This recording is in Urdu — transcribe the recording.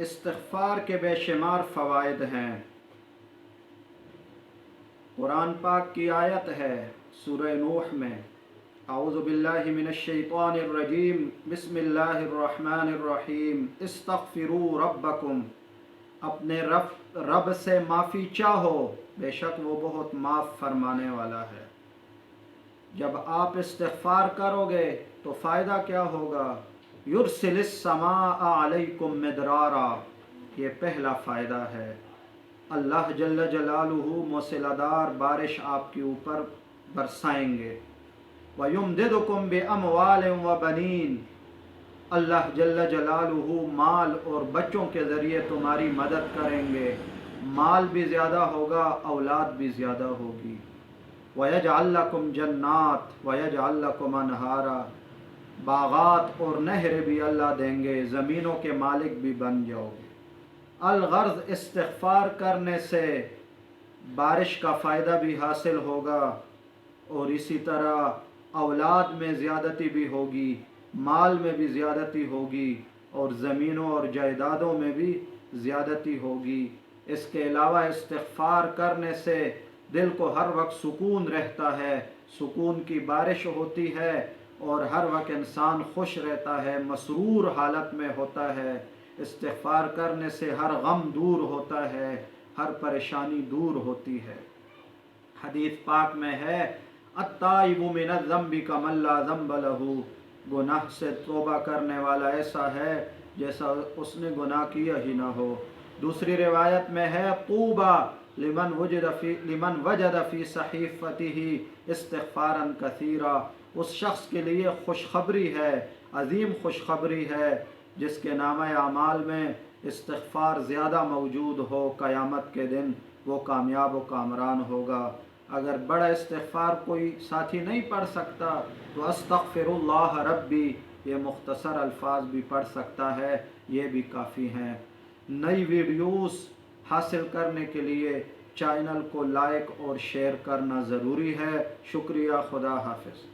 استغفار کے بے شمار فوائد ہیں۔ قرآن پاک کی آیت ہے سورہ نوح میں، اعوذ باللہ من الشیطان الرجیم، بسم اللہ الرحمن الرحیم، استغفروا ربکم، اپنے رب سے معافی چاہو، بے شک وہ بہت معاف فرمانے والا ہے۔ جب آپ استغفار کرو گے تو فائدہ کیا ہوگا؟ یرسل السماء علیکم مدرارا، یہ پہلا فائدہ ہے۔ اللہ جل جلالہ موسلادھار بارش آپ کے اوپر برسائیں گے۔ وَيُمْدِدُكُمْ بِأَمْوَالٍ وَبَنِينَ، اللہ جل جلالہ مال اور بچوں کے ذریعے تمہاری مدد کریں گے، مال بھی زیادہ ہوگا، اولاد بھی زیادہ ہوگی۔ وَيَجْعَلْ لَكُمْ جَنَّاتٍ وَيَجْعَلْ لَكُمْ أَنْهَارًا، باغات اور نہریں بھی اللہ دیں گے، زمینوں کے مالک بھی بن جاؤ گے۔ الغرض استغفار کرنے سے بارش کا فائدہ بھی حاصل ہوگا، اور اسی طرح اولاد میں زیادتی بھی ہوگی، مال میں بھی زیادتی ہوگی، اور زمینوں اور جائیدادوں میں بھی زیادتی ہوگی۔ اس کے علاوہ استغفار کرنے سے دل کو ہر وقت سکون رہتا ہے، سکون کی بارش ہوتی ہے، اور ہر وقت انسان خوش رہتا ہے، مسرور حالت میں ہوتا ہے۔ استغفار کرنے سے ہر غم دور ہوتا ہے، ہر پریشانی دور ہوتی ہے۔ حدیث پاک میں ہے، التائب من الذنب کمن لا ذنب لہ، گناہ سے توبہ کرنے والا ایسا ہے جیسا اس نے گناہ کیا ہی نہ ہو۔ دوسری روایت میں ہے، طوبی لمن وجد فی صحیفتہ استغفارا کثیرا، اس شخص کے لیے خوشخبری ہے، عظیم خوشخبری ہے جس کے نامہ اعمال میں استغفار زیادہ موجود ہو، قیامت کے دن وہ کامیاب و کامران ہوگا۔ اگر بڑا استغفار کوئی ساتھی نہیں پڑھ سکتا تو استغفر اللہ ربی، یہ مختصر الفاظ بھی پڑھ سکتا ہے، یہ بھی کافی ہیں۔ نئی ویڈیوز حاصل کرنے کے لیے چینل کو لائک اور شیئر کرنا ضروری ہے۔ شکریہ، خدا حافظ۔